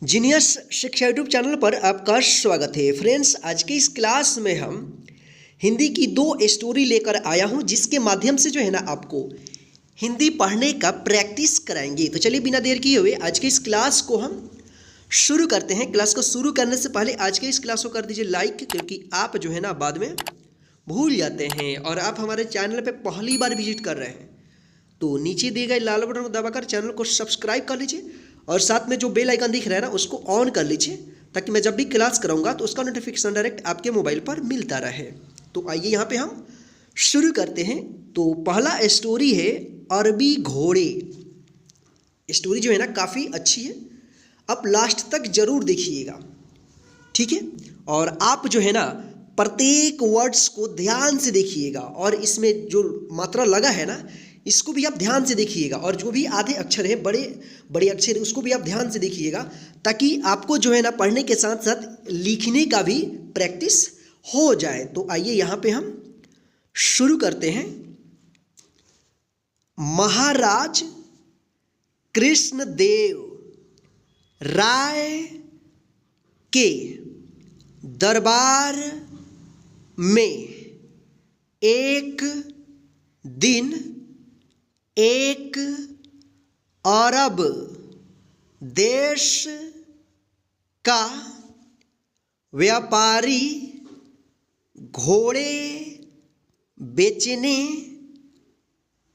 Genius शिक्षा YouTube channel पर आपका स्वागत है। फ्रेंड्स, आज के इस क्लास में हम हिंदी की 2 स्टोरी लेकर आया हूं, जिसके माध्यम से जो है ना आपको हिंदी पढ़ने का प्रैक्टिस कराएंगे। तो चलिए बिना देर किए हुए आज के इस क्लास को हम शुरू करते हैं। क्लास को शुरू करने से पहले आज के इस क्लास को कर दीजिए लाइक, क्योंकि आप जो है ना बाद में भूल जाते हैं और आप हमारे चैनल पर पहली बार विजिट कर रहे हैं तो नीचे दिए गए लाल बटन को दबाकर चैनल को सब्सक्राइब कर लीजिए और साथ में जो बेल आइकन दिख रहा है ना उसको ऑन कर लीजिए, ताकि मैं जब भी क्लास कराऊंगा तो उसका नोटिफिकेशन डायरेक्ट आपके मोबाइल पर मिलता रहे। तो आइए यहाँ पे हम शुरू करते हैं। तो पहला स्टोरी है अरबी घोड़े। स्टोरी जो है ना काफ़ी अच्छी है, आप लास्ट तक जरूर देखिएगा, ठीक है। और आप जो है ना प्रत्येक वर्ड्स को ध्यान से देखिएगा और इसमें जो मात्रा लगा है ना इसको भी आप ध्यान से देखिएगा, और जो भी आधे अक्षर है बड़े बड़े अक्षर है उसको भी आप ध्यान से देखिएगा, ताकि आपको जो है ना पढ़ने के साथ साथ लिखने का भी प्रैक्टिस हो जाए। तो आइए यहाँ पे हम शुरू करते हैं। महाराज कृष्णदेव राय के दरबार में एक दिन एक अरब देश का व्यापारी घोड़े बेचने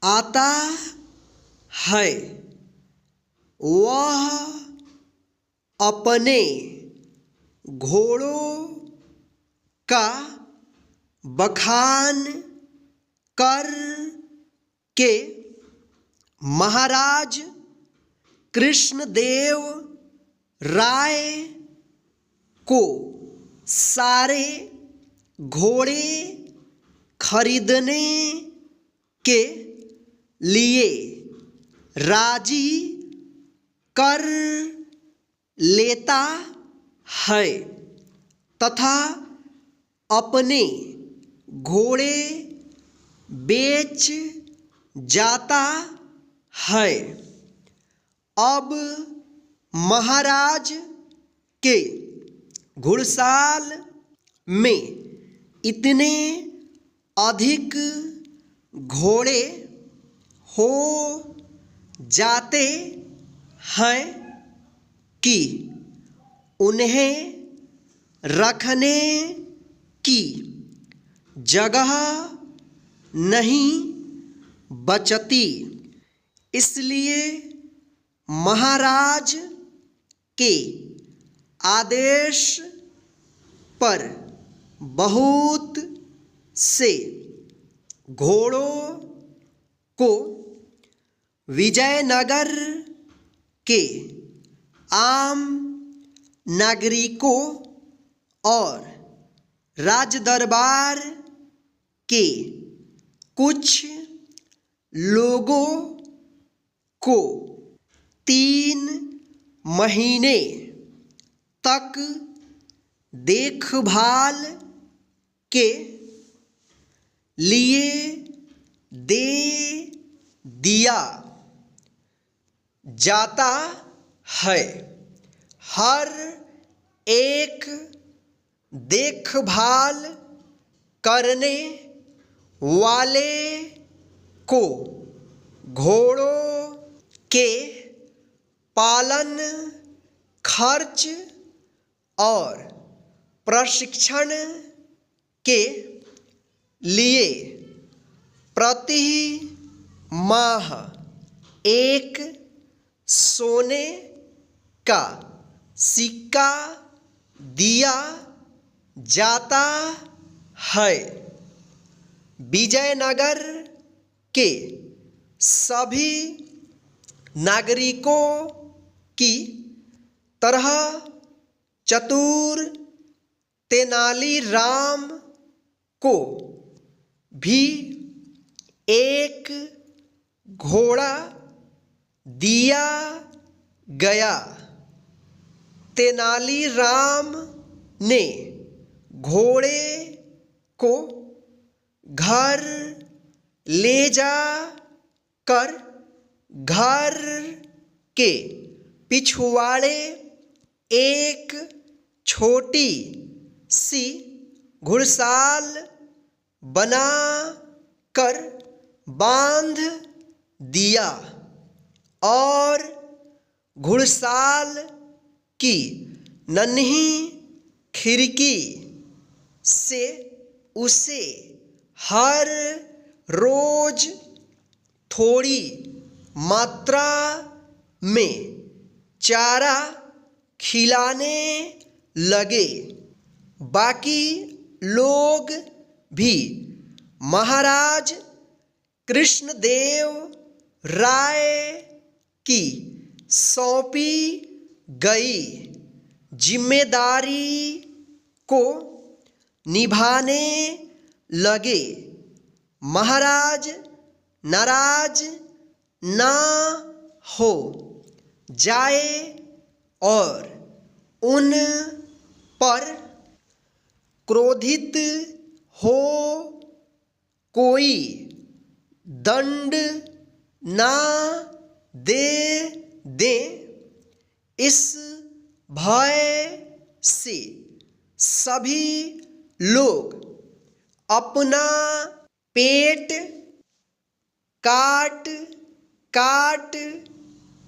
आता है। वह अपने घोड़ों का बखान कर के महाराज कृष्णदेव राय को सारे घोड़े खरीदने के लिए राजी कर लेता है तथा अपने घोड़े बेच जाता है। अब महाराज के घुड़साल में इतने अधिक घोड़े हो जाते हैं कि उन्हें रखने की जगह नहीं बचती। इसलिए महाराज के आदेश पर बहुत से घोड़ों को विजयनगर के आम नागरिकों और राजदरबार के कुछ लोगों को 3 महीने तक देखभाल के लिए दे दिया जाता है। हर एक देखभाल करने वाले को घोड़ों के पालन खर्च और प्रशिक्षण के लिए प्रति माह एक सोने का सिक्का दिया जाता है। विजयनगर के सभी नागरिकों की तरह चतुर तेनालीराम को भी एक घोड़ा दिया गया। तेनालीराम ने घोड़े को घर ले जा कर घर के पिछवाड़े एक छोटी सी घुड़साल बना कर बांध दिया और घुड़साल की नन्ही खिड़की से उसे हर रोज थोड़ी मात्रा में चारा खिलाने लगे। बाकी लोग भी महाराज कृष्णदेव राय की सौंपी गई जिम्मेदारी को निभाने लगे। महाराज नाराज ना हो जाए और उन पर क्रोधित हो कोई दंड ना दे दे, इस भय से सभी लोग अपना पेट काट काट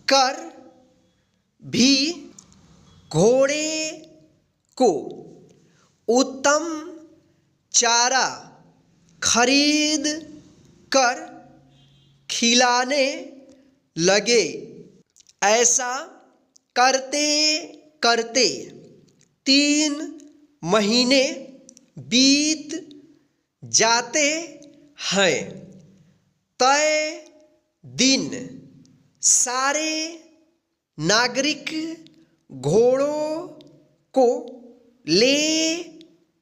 कर भी घोड़े को उत्तम चारा खरीद कर खिलाने लगे। ऐसा करते करते 3 महीने बीत जाते हैं। तय दिन सारे नागरिक घोड़ों को ले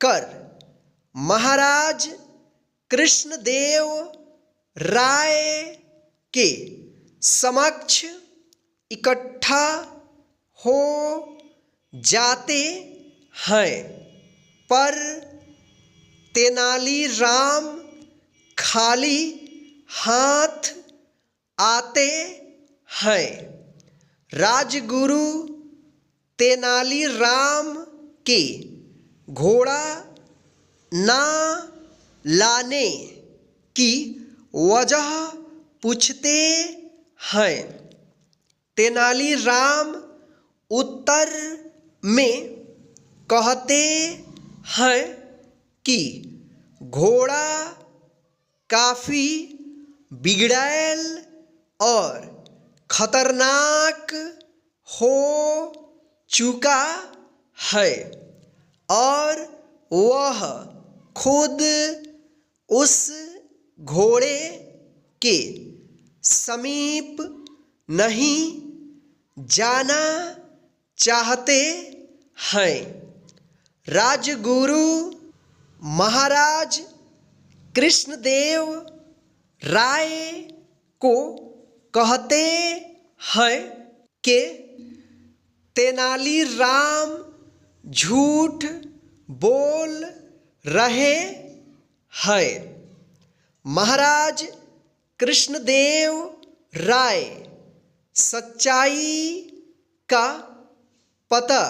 कर महाराज कृष्णदेव राय के समक्ष इकट्ठा हो जाते हैं, पर तेनालीराम खाली हाथ आते हैं। राजगुरु तेनालीराम के घोड़ा ना लाने की वजह पूछते हैं। तेनालीराम उत्तर में कहते हैं कि घोड़ा काफ़ी बिगड़ैल और खतरनाक हो चुका है और वह खुद उस घोड़े के समीप नहीं जाना चाहते हैं। राजगुरु महाराज कृष्णदेव राय को कहते हैं कि तेनालीराम झूठ बोल रहे हैं। महाराज कृष्णदेव राय सच्चाई का पता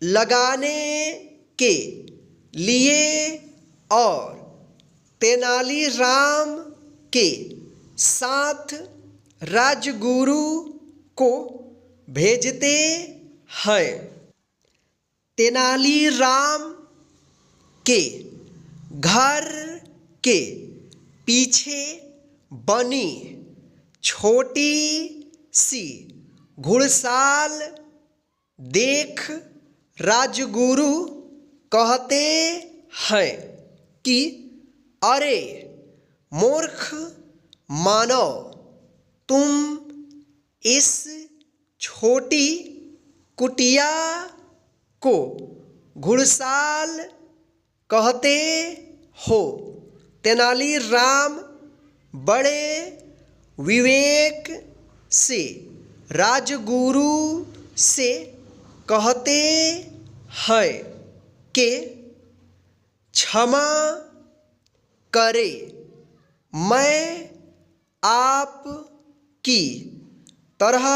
लगाने के लिए और तेनालीराम के साथ राजगुरु को भेजते हैं। तेनालीराम के घर के पीछे बनी छोटी सी घुड़साल देख राजगुरु कहते हैं कि अरे मूर्ख मानव, तुम इस छोटी कुटिया को घुड़साल कहते हो। तेनालीराम बड़े विवेक से राजगुरु से कहते हैं कि क्षमा करे, मैं आप की तरह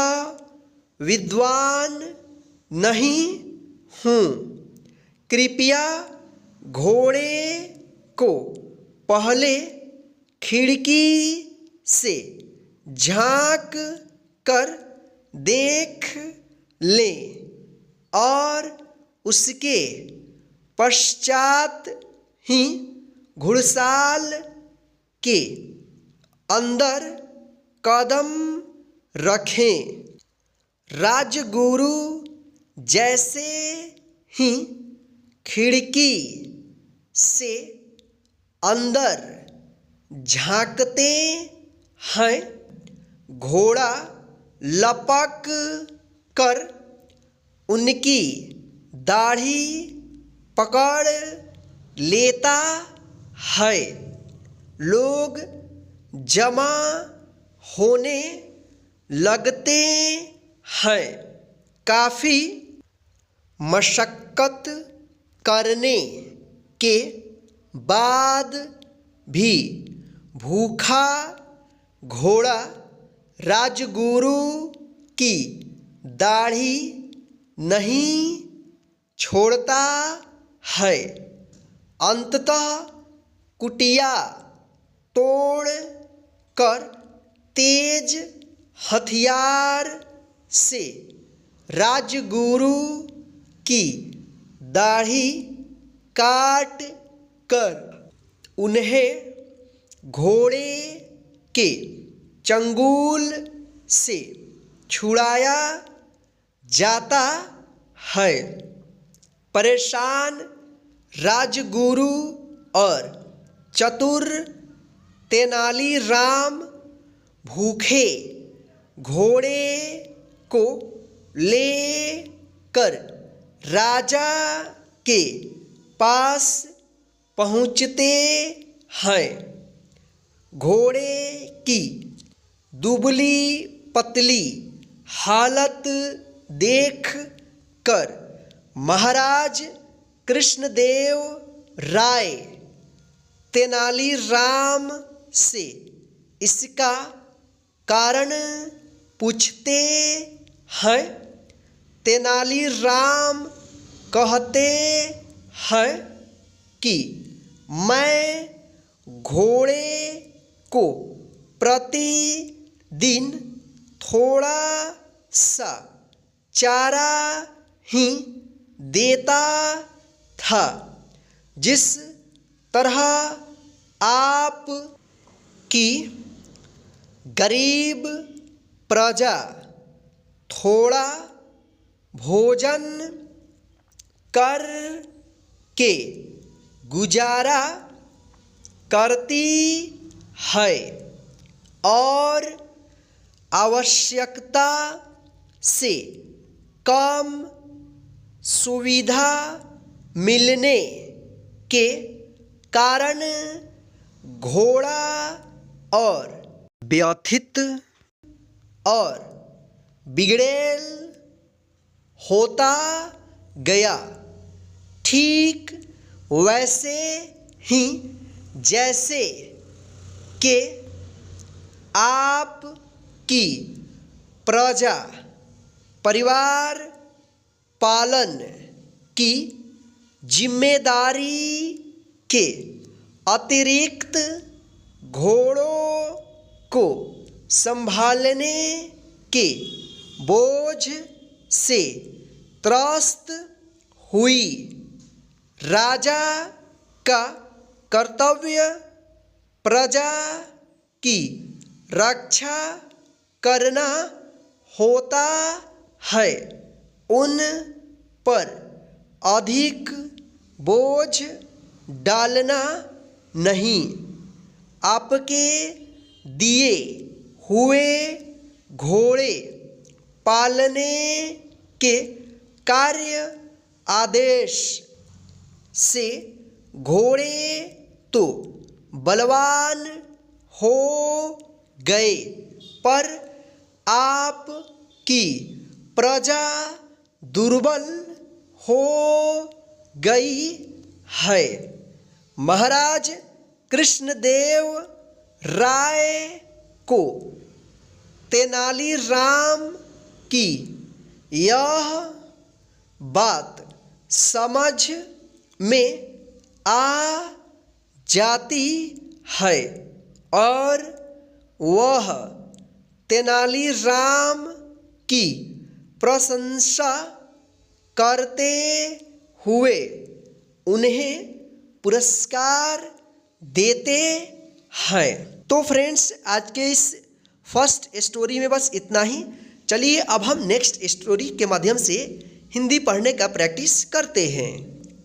विद्वान नहीं हूँ। कृपया घोड़े को पहले खिड़की से झांक कर देख ले और उसके पश्चात ही घुड़साल के अंदर कदम रखें। राजगुरु जैसे ही खिड़की से अंदर झांकते हैं, घोड़ा लपक कर उनकी दाढ़ी पकड़ लेता है। लोग जमा होने लगते हैं। काफ़ी मशक्क़त करने के बाद भी भूखा घोड़ा राजगुरु की दाढ़ी नहीं छोड़ता है। अंततः कुटिया तोड़ कर तेज हथियार से राजगुरु की दाढ़ी काट कर उन्हें घोड़े के चंगुल से छुड़ाया जाता है। परेशान राजगुरु और चतुर तेनालीराम भूखे घोड़े को लेकर राजा के पास पहुँचते हैं। घोड़े की दुबली पतली हालत देख कर महाराज कृष्णदेव राय तेनालीराम से इसका कारण पूछते हैं। तेनालीराम कहते हैं कि मैं घोड़े को प्रतिदिन थोड़ा सा चारा ही देता था। जिस तरह आप की गरीब प्रजा थोड़ा भोजन कर के गुजारा करती है और आवश्यकता से कम सुविधा मिलने के कारण घोड़ा और व्यथित और बिगड़ेल होता गया। ठीक वैसे ही जैसे कि आप की प्रजा परिवार पालन की जिम्मेदारी के अतिरिक्त घोड़ों को संभालने के बोझ से त्रस्त हुई। राजा का कर्तव्य प्रजा की रक्षा करना होता है, उन पर अधिक बोझ डालना नहीं। आपके दिए हुए घोड़े पालने के कार्य आदेश से घोड़े तो बलवान हो गए, पर आप की प्रजा दुर्बल हो गई है। महाराज कृष्णदेव राय को तेनालीराम की यह बात समझ में आ जाती है और वह तेनालीराम की प्रशंसा करते हुए उन्हें पुरस्कार देते हैं। तो फ्रेंड्स, आज के इस फर्स्ट स्टोरी में बस इतना ही। चलिए अब हम नेक्स्ट स्टोरी के माध्यम से हिंदी पढ़ने का प्रैक्टिस करते हैं।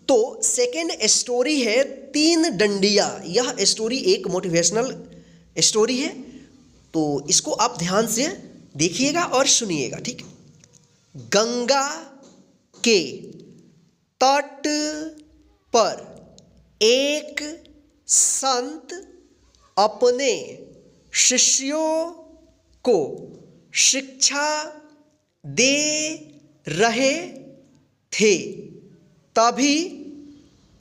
तो सेकेंड स्टोरी है तीन डंडिया। यह स्टोरी एक मोटिवेशनल स्टोरी है, तो इसको आप ध्यान से देखिएगा और सुनिएगा, ठीक। गंगा के तट पर एक संत अपने शिष्यों को शिक्षा दे रहे थे। तभी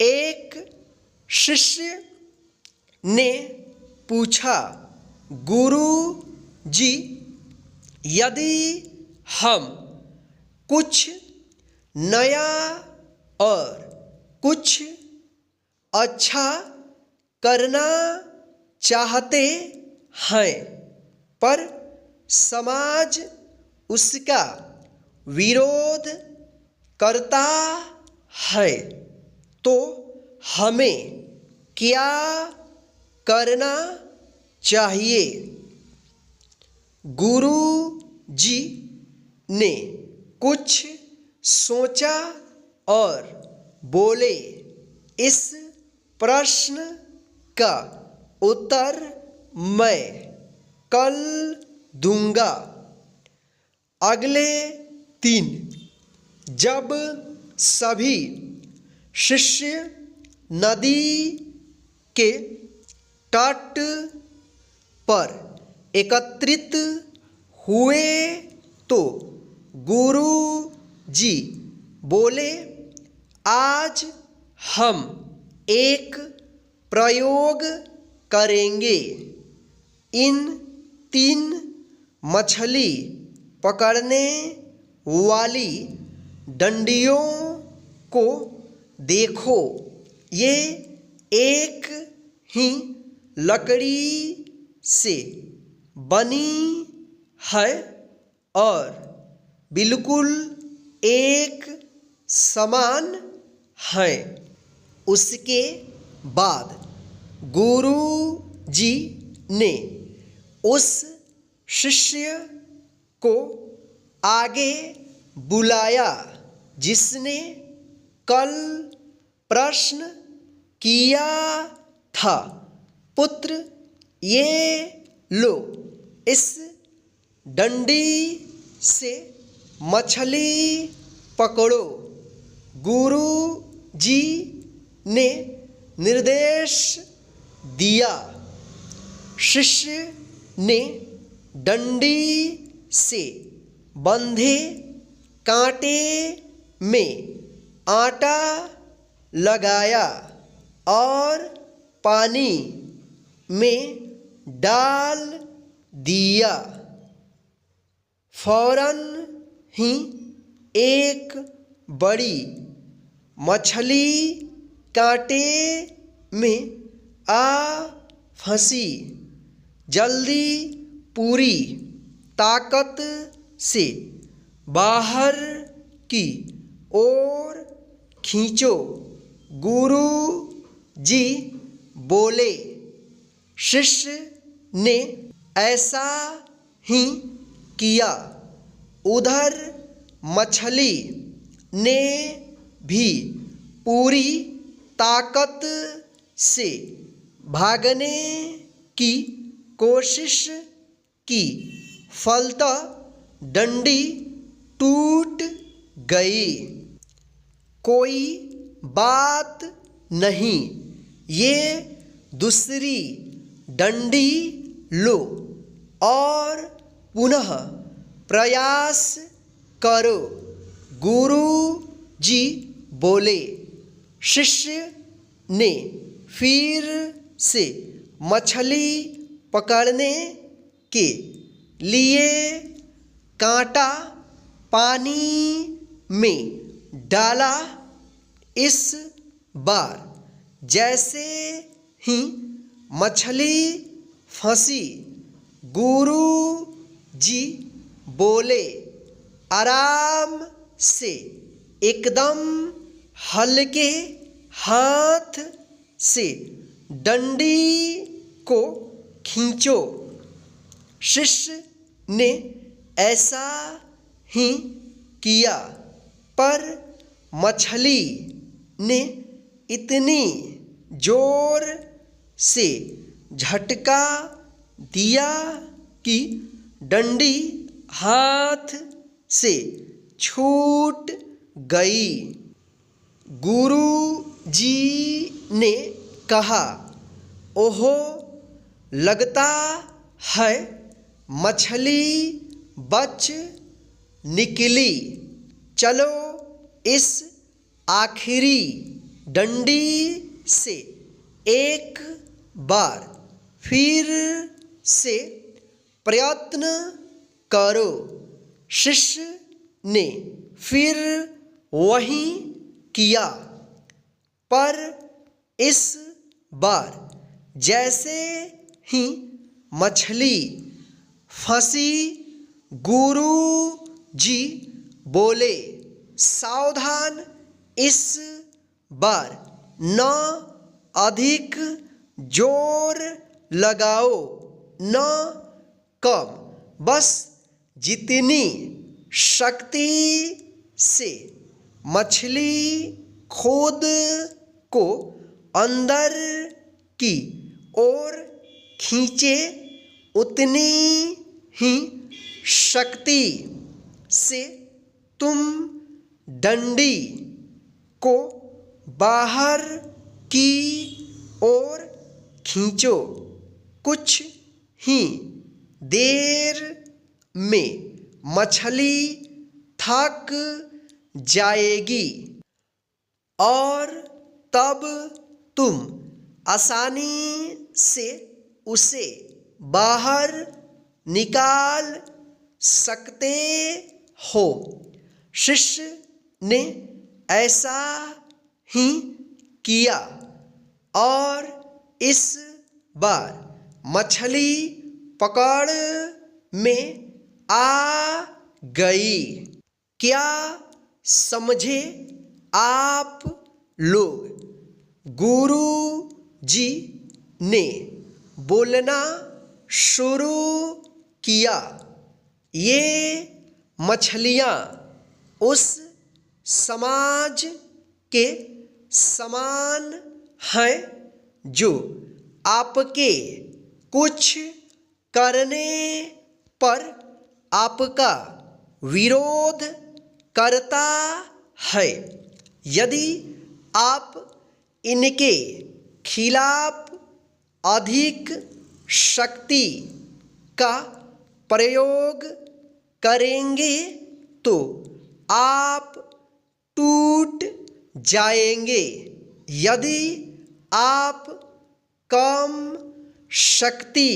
एक शिष्य ने पूछा, गुरु जी, यदि हम कुछ नया और कुछ अच्छा करना चाहते हैं पर समाज उसका विरोध करता है, तो हमें क्या करना चाहिए? गुरु जी ने कुछ सोचा और बोले, इस प्रश्न का उत्तर मैं कल दूंगा। अगले दिन जब सभी शिष्य नदी के तट पर एकत्रित हुए तो गुरु जी बोले, आज हम एक प्रयोग करेंगे। इन तीन मछली पकड़ने वाली डंडियों को देखो, ये एक ही लकड़ी से बनी है और बिल्कुल एक समान है। उसके बाद गुरु जी ने उस शिष्य को आगे बुलाया जिसने कल प्रश्न किया था। पुत्र, ये लो, इस डंडी से मछली पकड़ो। गुरु जी ने निर्देश दिया। शिष्य ने डंडी से बंधे कांटे में आटा लगाया और पानी में डाल दिया। फौरन ही एक बड़ी मछली कांटे में आ फंसी। जल्दी पूरी ताकत से बाहर की ओर खींचो, गुरु जी बोले। शिष्य ने ऐसा ही किया। उधर मछली ने भी पूरी ताकत से भागने की कोशिश की, फलतः डंडी टूट गई। कोई बात नहीं, ये दूसरी डंडी लो और पुनः प्रयास करो, गुरु जी बोले। शिष्य ने फिर से मछली पकड़ने के लिए कांटा पानी में डाला इस बार, जैसे ही मछली फंसी। गुरु जी बोले आराम से, एकदम हल्के हाथ से डंडी को खींचो। शिष्य ने ऐसा ही किया, पर मछली ने इतनी जोर से झटका दिया कि डंडी हाथ से छूट गई। गुरु जी ने कहा, ओहो, लगता है मछली बच निकली। चलो इस आखिरी डंडी से एक बार फिर से प्रयत्न करो। शिष्य ने फिर वही किया, पर इस बार जैसे ही मछली फंसी, गुरु जी बोले सावधान, इस बार न अधिक जोर लगाओ न कम, बस जितनी शक्ति से मछली खुद को अंदर की ओर खींचे, उतनी ही शक्ति से तुम डंडी को बाहर की ओर खींचो। कुछ ही देर में मछली थक जाएगी और तब तुम आसानी से उसे बाहर निकाल सकते हो। शिष्य ने ऐसा ही किया और इस बार मछली पकड़ में आ गई। क्या समझे आप लोग? गुरु जी ने बोलना शुरू किया, ये मछलियाँ उस समाज के समान हैं जो आपके कुछ करने पर आपका विरोध करता है। यदि आप इनके खिलाफ अधिक शक्ति का प्रयोग करेंगे तो आप टूट जाएंगे। यदि आप कम शक्ति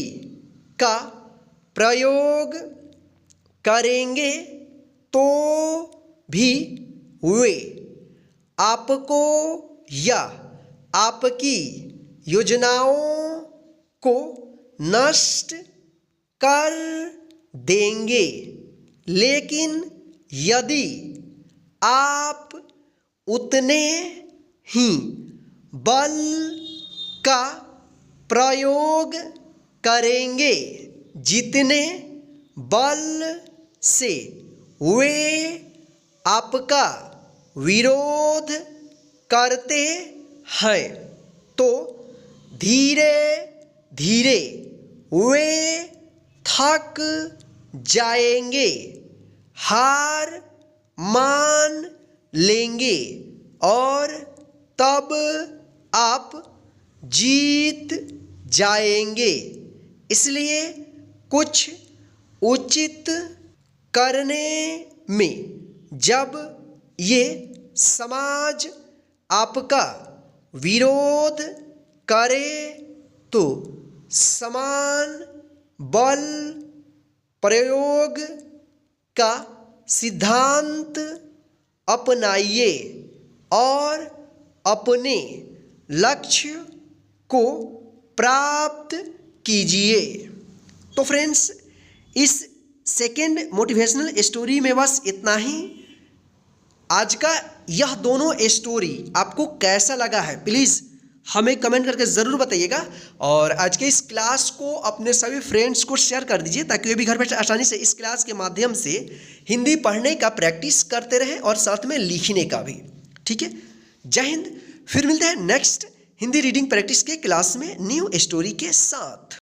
का प्रयोग करेंगे तो भी वे आपको या आपकी योजनाओं को नष्ट कर देंगे। लेकिन यदि आप उतने ही बल का प्रयोग करेंगे जितने बल से वे आपका विरोध करते हैं, तो धीरे धीरे वे थक जाएंगे, हार मान लेंगे और तब आप जीत जाएंगे। इसलिए कुछ उचित करने में जब ये समाज आपका विरोध करे तो समान बल प्रयोग का सिद्धांत अपनाइए और अपने लक्ष्य को प्राप्त कीजिए। तो फ्रेंड्स, इस सेकेंड मोटिवेशनल स्टोरी में बस इतना ही। आज का यह दोनों स्टोरी आपको कैसा लगा है, प्लीज़ हमें कमेंट करके ज़रूर बताइएगा। और आज के इस क्लास को अपने सभी फ्रेंड्स को शेयर कर दीजिए ताकि वे भी घर बैठे आसानी से इस क्लास के माध्यम से हिंदी पढ़ने का प्रैक्टिस करते रहें और साथ में लिखने का भी। ठीक है, जय हिंद। फिर मिलते हैं नेक्स्ट हिंदी रीडिंग प्रैक्टिस के क्लास में न्यू स्टोरी के साथ।